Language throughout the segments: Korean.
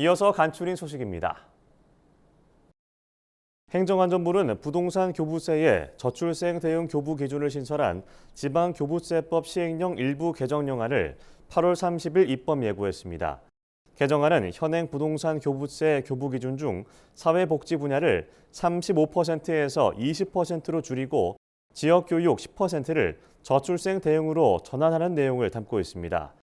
이어서 간추린 소식입니다. 행정안전부는 부동산 교부세의 저출생 대응 교부 기준을 신설한 지방교부세법 시행령 일부 개정령안을 8월 30일 입법 예고했습니다. 개정안은 현행 부동산 교부세 교부 기준 중 사회복지 분야를 35%에서 20%로 줄이고 지역교육 10%를 저출생 대응으로 전환하는 내용을 담고 있습니다.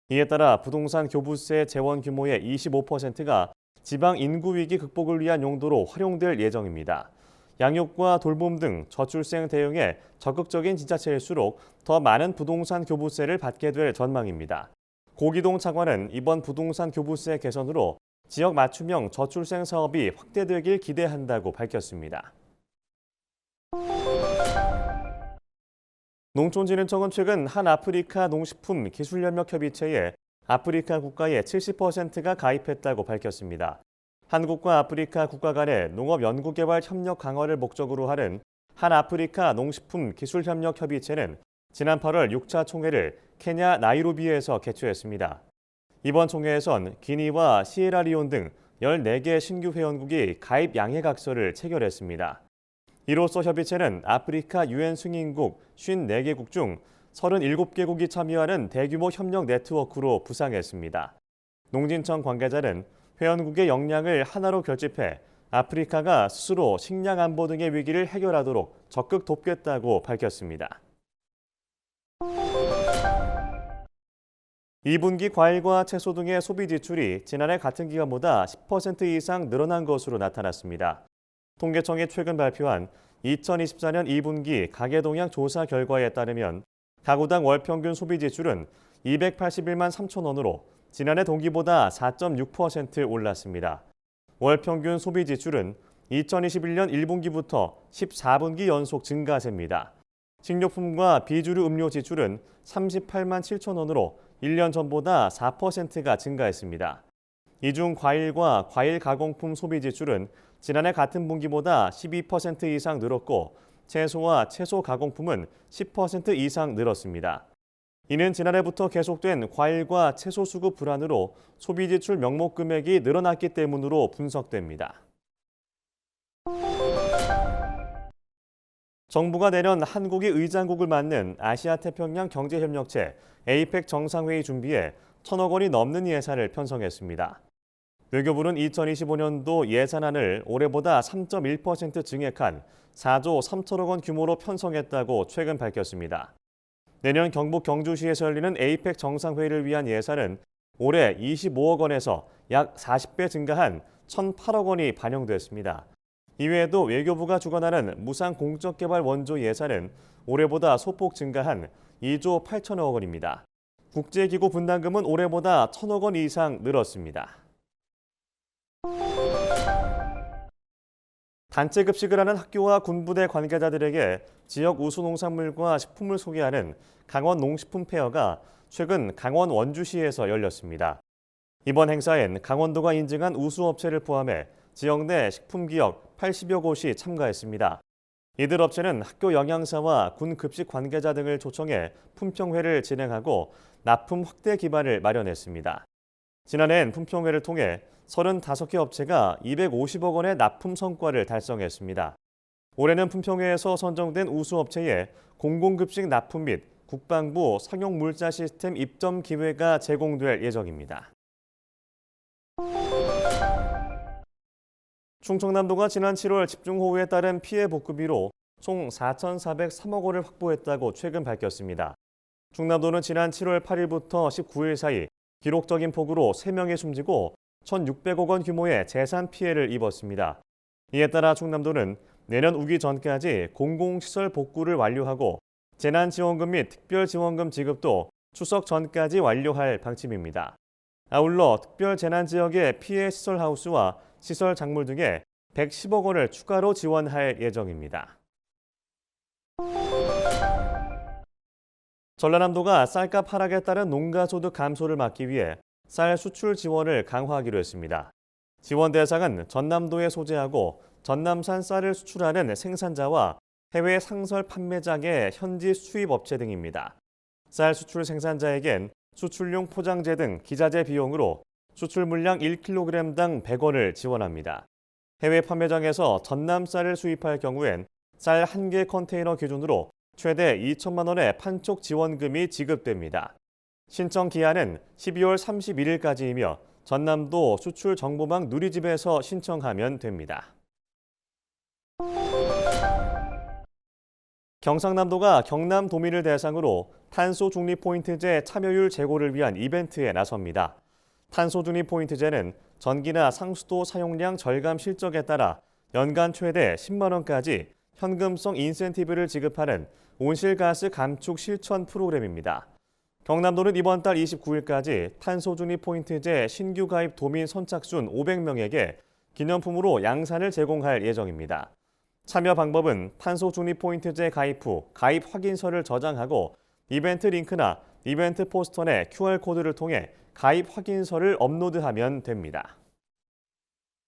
이에 따라 부동산 교부세 재원 규모의 25%가 지방 인구 위기 극복을 위한 용도로 활용될 예정입니다. 양육과 돌봄 등 저출생 대응에 적극적인 지자체일수록 더 많은 부동산 교부세를 받게 될 전망입니다. 고기동 차관은 이번 부동산 교부세 개선으로 지역 맞춤형 저출생 사업이 확대되길 기대한다고 밝혔습니다. 농촌진흥청은 최근 한 아프리카 농식품 기술협력협의체에 아프리카 국가의 70%가 가입했다고 밝혔습니다. 한국과 아프리카 국가 간의 농업 연구개발 협력 강화를 목적으로 하는 한 아프리카 농식품 기술협력협의체는 지난 8월 6차 총회를 케냐 나이로비에서 개최했습니다. 이번 총회에선 기니와 시에라리온 등 14개 신규 회원국이 가입 양해각서를 체결했습니다. 이로써 협의체는 아프리카 유엔 승인국 54개국 중 37개국이 참여하는 대규모 협력 네트워크로 부상했습니다. 농진청 관계자는 회원국의 역량을 하나로 결집해 아프리카가 스스로 식량 안보 등의 위기를 해결하도록 적극 돕겠다고 밝혔습니다. 2분기 과일과 채소 등의 소비 지출이 지난해 같은 기간보다 10% 이상 늘어난 것으로 나타났습니다. 통계청이 최근 발표한 2024년 2분기 가계동향 조사 결과에 따르면 가구당 월 평균 소비 지출은 281만 3천 원으로 지난해 동기보다 4.6% 올랐습니다. 월 평균 소비 지출은 2021년 1분기부터 14분기 연속 증가세입니다. 식료품과 비주류 음료 지출은 38만 7천 원으로 1년 전보다 4%가 증가했습니다. 이 중 과일과 과일 가공품 소비 지출은 지난해 같은 분기보다 12% 이상 늘었고 채소와 채소 가공품은 10% 이상 늘었습니다. 이는 지난해부터 계속된 과일과 채소 수급 불안으로 소비 지출 명목 금액이 늘어났기 때문으로 분석됩니다. 정부가 내년 한국이 의장국을 맡는 아시아태평양 경제협력체 APEC 정상회의 준비에 1,000억 원이 넘는 예산을 편성했습니다. 외교부는 2025년도 예산안을 올해보다 3.1% 증액한 4조 3천억 원 규모로 편성했다고 최근 밝혔습니다. 내년 경북 경주시에서 열리는 APEC 정상회의를 위한 예산은 올해 25억 원에서 약 40배 증가한 1,008억 원이 반영됐습니다. 이외에도 외교부가 주관하는 무상 공적개발 원조 예산은 올해보다 소폭 증가한 2조 8천억 원입니다. 국제기구 분담금은 올해보다 1,000억 원 이상 늘었습니다. 단체 급식을 하는 학교와 군부대 관계자들에게 지역 우수 농산물과 식품을 소개하는 강원 농식품 페어가 최근 강원 원주시에서 열렸습니다. 이번 행사엔 강원도가 인증한 우수 업체를 포함해 지역 내 식품 기업 80여 곳이 참가했습니다. 이들 업체는 학교 영양사와 군 급식 관계자 등을 초청해 품평회를 진행하고 납품 확대 기반을 마련했습니다. 지난해엔 품평회를 통해 35개 업체가 250억 원의 납품 성과를 달성했습니다. 올해는 품평회에서 선정된 우수업체에 공공급식 납품 및 국방부 상용 물자 시스템 입점 기회가 제공될 예정입니다. 충청남도가 지난 7월 집중호우에 따른 피해 복구비로 총 4,403억 원을 확보했다고 최근 밝혔습니다. 충남도는 지난 7월 8일부터 19일 사이 기록적인 폭우로 3명이 숨지고 1,600억 원 규모의 재산 피해를 입었습니다. 이에 따라 충남도는 내년 우기 전까지 공공시설 복구를 완료하고 재난지원금 및 특별지원금 지급도 추석 전까지 완료할 방침입니다. 아울러 특별재난지역의 피해 시설 하우스와 시설 작물 등에 110억 원을 추가로 지원할 예정입니다. 전라남도가 쌀값 하락에 따른 농가소득 감소를 막기 위해 쌀 수출 지원을 강화하기로 했습니다. 지원 대상은 전남도에 소재하고 전남산 쌀을 수출하는 생산자와 해외 상설 판매장의 현지 수입 업체 등입니다. 쌀 수출 생산자에겐 수출용 포장재 등 기자재 비용으로 수출 물량 1kg당 100원을 지원합니다. 해외 판매장에서 전남 쌀을 수입할 경우엔 쌀 1개 컨테이너 기준으로 최대 2천만 원의 판촉 지원금이 지급됩니다. 신청 기한은 12월 31일까지이며 전남도 수출 정보망 누리집에서 신청하면 됩니다. 경상남도가 경남도민을 대상으로 탄소 중립 포인트제 참여율 제고를 위한 이벤트에 나섭니다. 탄소 중립 포인트제는 전기나 상수도 사용량 절감 실적에 따라 연간 최대 10만 원까지 현금성 인센티브를 지급하는 온실가스 감축 실천 프로그램입니다. 경남도는 이번 달 29일까지 탄소 중립 포인트제 신규 가입 도민 선착순 500명에게 기념품으로 양산을 제공할 예정입니다. 참여 방법은 탄소 중립 포인트제 가입 후 가입 확인서를 저장하고 이벤트 링크나 이벤트 포스터 내 QR코드를 통해 가입 확인서를 업로드하면 됩니다.